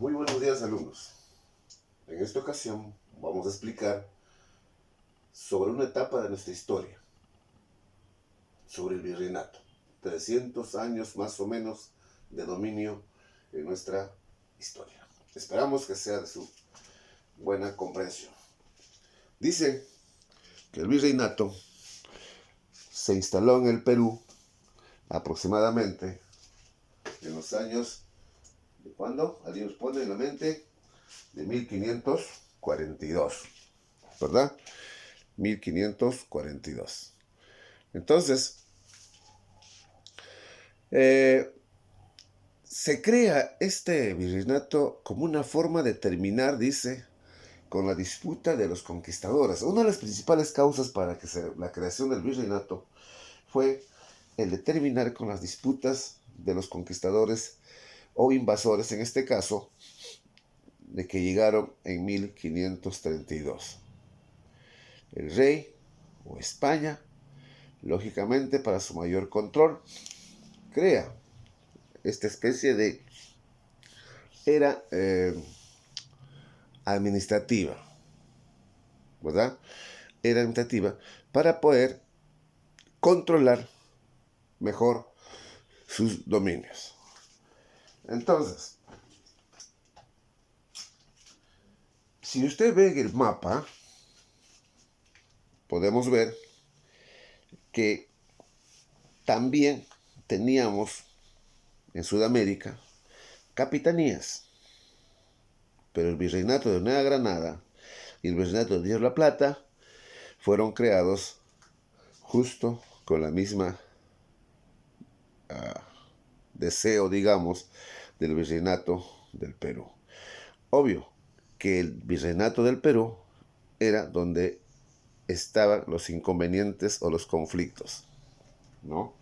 Muy buenos días, alumnos. En esta ocasión vamos a explicar sobre una etapa de nuestra historia, sobre el virreinato. 300 años más o menos de dominio en nuestra historia. Esperamos que sea de su buena comprensión. Dice que el virreinato se instaló en el Perú aproximadamente en los años, ¿de cuándo? Alguien nos pone en la mente, de 1542, ¿verdad? 1542. Entonces, se crea este virreinato como una forma de terminar, dice, con la disputa de los conquistadores. Una de las principales causas para que la creación del virreinato fue el de terminar con las disputas de los conquistadores o invasores, en este caso, de que llegaron en 1532. El rey o España, lógicamente para su mayor control, crea esta especie de era administrativa, ¿verdad? Era administrativa para poder controlar mejor sus dominios. Entonces, si usted ve el mapa, podemos ver que también teníamos en Sudamérica capitanías, pero el virreinato de Nueva Granada y el virreinato de Río de la Plata fueron creados justo con la misma deseo, digamos, del virreinato del Perú. Obvio que el virreinato del Perú era donde estaban los inconvenientes o los conflictos, ¿no?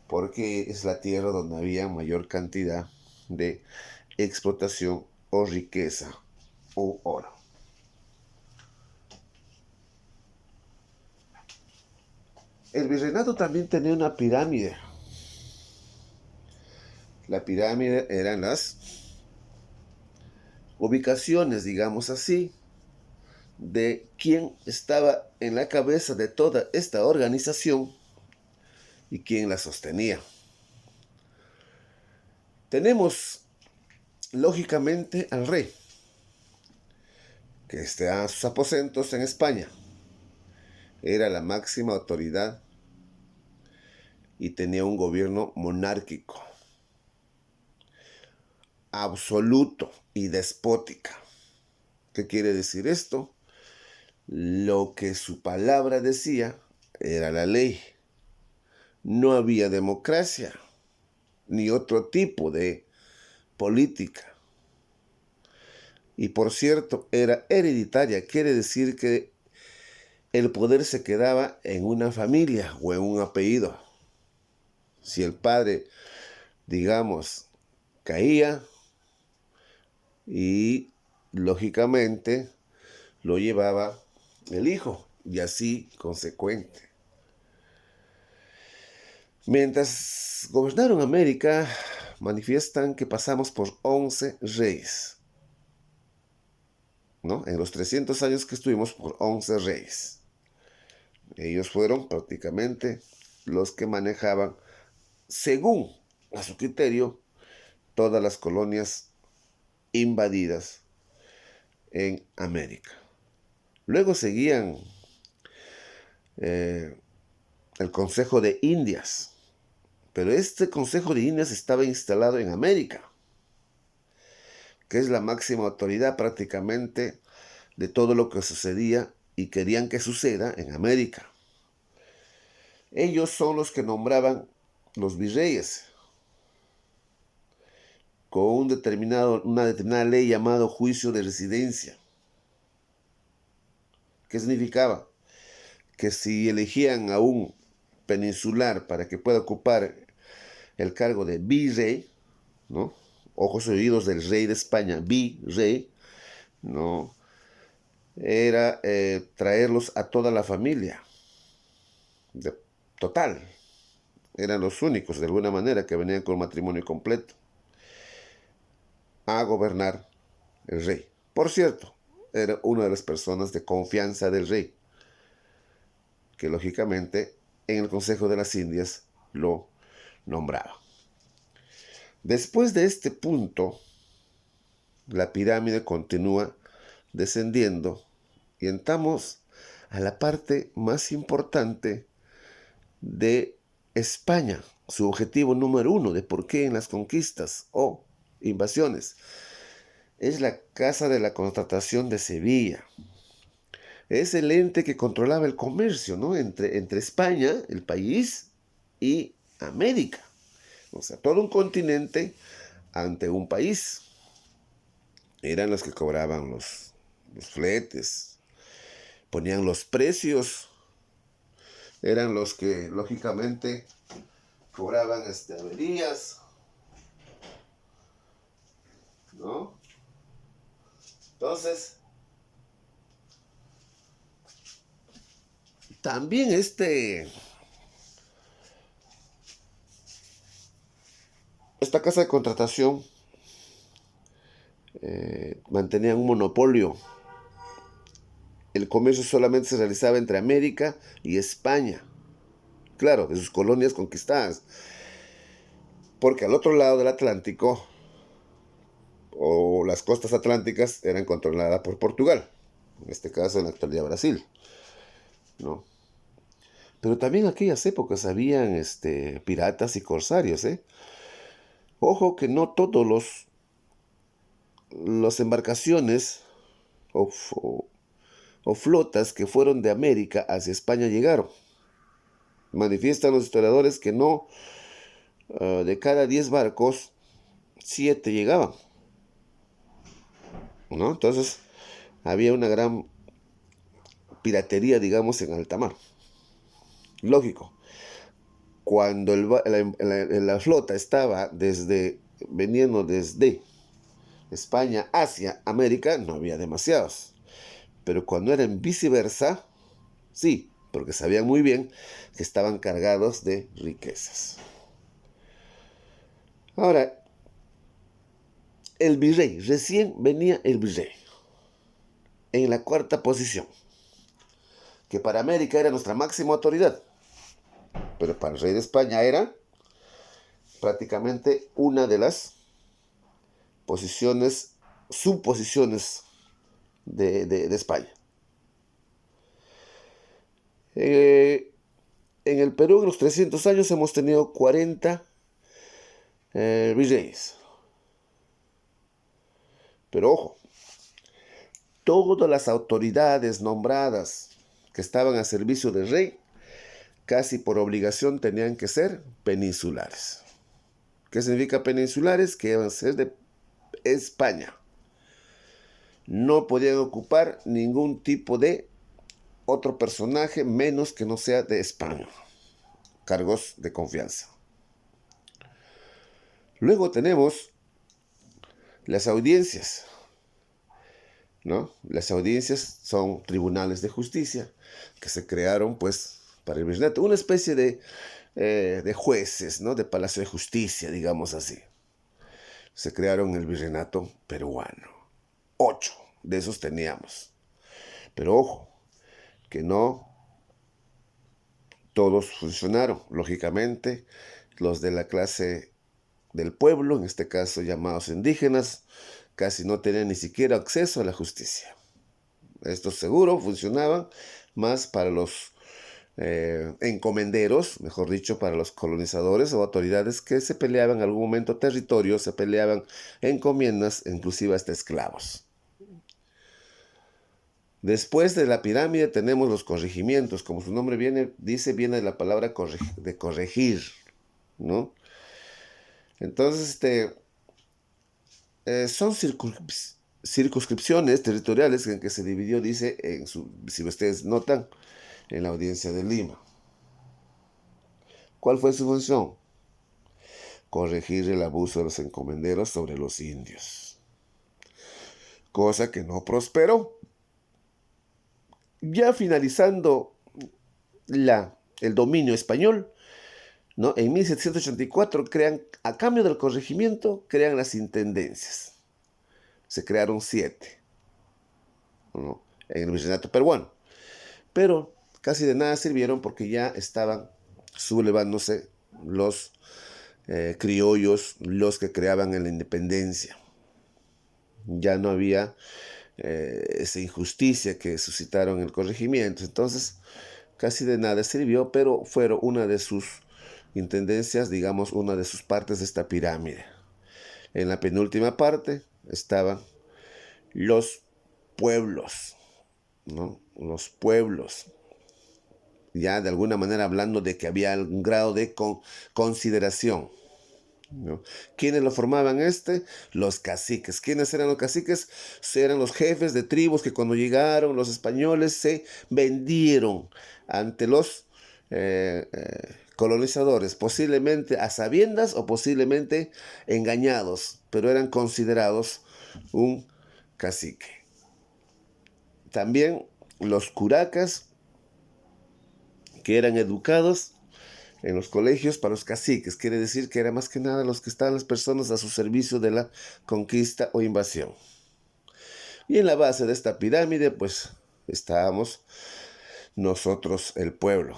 Porque es la tierra donde había mayor cantidad de explotación o riqueza o oro. El virreinato también tenía una pirámide. La pirámide eran las ubicaciones, digamos así, de quién estaba en la cabeza de toda esta organización y quién la sostenía. Tenemos, lógicamente, al rey, que está a sus aposentos en España. Era la máxima autoridad y tenía un gobierno monárquico, absoluto y despótica. ¿Qué quiere decir esto? Lo que su palabra decía era la ley. No había democracia ni otro tipo de política. Y por cierto, era hereditaria. Quiere decir que el poder se quedaba en una familia o en un apellido. Si el padre, digamos, caía y lógicamente lo llevaba el hijo y así consecuente. Mientras gobernaron América, manifiestan que pasamos por 11 reyes, ¿no? En los 300 años que estuvimos por 11 reyes. Ellos fueron prácticamente los que manejaban, según a su criterio, todas las colonias invadidas en América. Luego seguían el Consejo de Indias, pero este Consejo de Indias estaba instalado en América, que es la máxima autoridad prácticamente de todo lo que sucedía y querían que suceda en América. Ellos son los que nombraban los virreyes con una determinada ley llamado juicio de residencia. ¿Qué significaba? Que si elegían a un peninsular para que pueda ocupar el cargo de virrey, ¿no? Ojos y oídos del rey de España, virrey, ¿no? Era traerlos a toda la familia, total. Eran los únicos, de alguna manera, que venían con matrimonio completo a gobernar el rey. Por cierto, era una de las personas de confianza del rey, que lógicamente en el Consejo de las Indias lo nombraba. Después de este punto, la pirámide continúa descendiendo y entramos a la parte más importante de España, su objetivo número uno de por qué en las conquistas o invasiones. Es la Casa de la Contratación de Sevilla. Es el ente que controlaba el comercio, ¿no? Entre España, el país, y América. O sea, todo un continente ante un país. Eran los que cobraban los fletes, ponían los precios, eran los que lógicamente cobraban averías, ¿no? Entonces, también esta casa de contratación mantenía un monopolio. El comercio solamente se realizaba entre América y España. Claro, de sus colonias conquistadas. Porque al otro lado del Atlántico, o las costas atlánticas, eran controladas por Portugal. En este caso, en la actualidad, Brasil, ¿no? Pero también en aquellas épocas habían piratas y corsarios, ¿eh? Ojo que no todos las embarcaciones o flotas que fueron de América hacia España llegaron. Manifiestan los historiadores que no, de cada 10 barcos, 7 llegaban, ¿no? Entonces había una gran piratería, digamos, en alta mar. Lógico, cuando la flota estaba veniendo desde España hacia América, no había demasiados. Pero cuando era en viceversa, sí, porque sabían muy bien que estaban cargados de riquezas. Ahora, el virrey, recién venía el virrey, en la cuarta posición, que para América era nuestra máxima autoridad, pero para el rey de España era prácticamente una de las subposiciones de España. En el Perú, en los 300 años, hemos tenido 40 virreyes. Pero ojo, todas las autoridades nombradas que estaban a servicio del rey, casi por obligación tenían que ser peninsulares. ¿Qué significa peninsulares? Que iban a ser de España. No podían ocupar ningún tipo de otro personaje menos que no sea de España. Cargos de confianza. Luego tenemos las audiencias, ¿no? Las audiencias son tribunales de justicia que se crearon, pues, para el virreinato. Una especie de jueces, ¿no? De Palacio de Justicia, digamos así. Se crearon en el virreinato peruano. 8 de esos teníamos. Pero ojo, que no todos funcionaron. Lógicamente, los de la clase del pueblo, en este caso llamados indígenas, casi no tenían ni siquiera acceso a la justicia. Estos seguro funcionaban más para los encomenderos, mejor dicho, para los colonizadores o autoridades que se peleaban en algún momento territorios, se peleaban encomiendas, inclusive hasta esclavos. Después de la pirámide tenemos los corregimientos, como su nombre viene de la palabra de corregir, ¿no? Entonces, son circunscripciones territoriales en que se dividió, dice, si ustedes notan, en la audiencia de Lima. ¿Cuál fue su función? Corregir el abuso de los encomenderos sobre los indios. Cosa que no prosperó. Ya finalizando el dominio español, ¿no? En 1784 a cambio del corregimiento, crean las intendencias. se crearon 7, ¿no?, en el virreinato peruano. Pero casi de nada sirvieron porque ya estaban sublevándose los criollos, los que creaban en la independencia. Ya no había esa injusticia que suscitaron el corregimiento. Entonces, casi de nada sirvió, pero fueron una de sus intendencias, digamos, una de sus partes de esta pirámide. En la penúltima parte estaban los pueblos, ¿no? Los pueblos, ya de alguna manera hablando de que había algún grado de consideración, ¿no? ¿Quiénes lo formaban? Los caciques. ¿Quiénes eran los caciques? Eran los jefes de tribus que cuando llegaron los españoles se vendieron ante los colonizadores, posiblemente a sabiendas o posiblemente engañados, pero eran considerados un cacique. También los curacas, que eran educados en los colegios para los caciques, quiere decir que era más que nada los que estaban las personas a su servicio de la conquista o invasión. Y en la base de esta pirámide, pues, estábamos nosotros, el pueblo,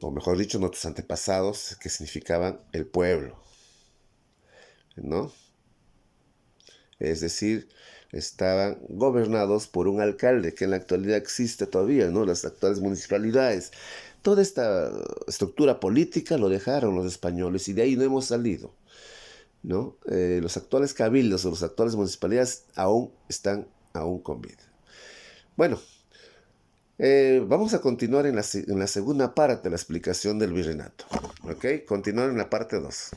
o mejor dicho, nuestros antepasados, que significaban el pueblo, ¿no? Es decir, estaban gobernados por un alcalde, que en la actualidad existe todavía, ¿no? Las actuales municipalidades. Toda esta estructura política lo dejaron los españoles y de ahí no hemos salido, ¿no? Los actuales cabildos o las actuales municipalidades aún están con vida. Bueno, vamos a continuar en la segunda parte de la explicación del virreinato. ¿Ok? Continuar en la parte 2.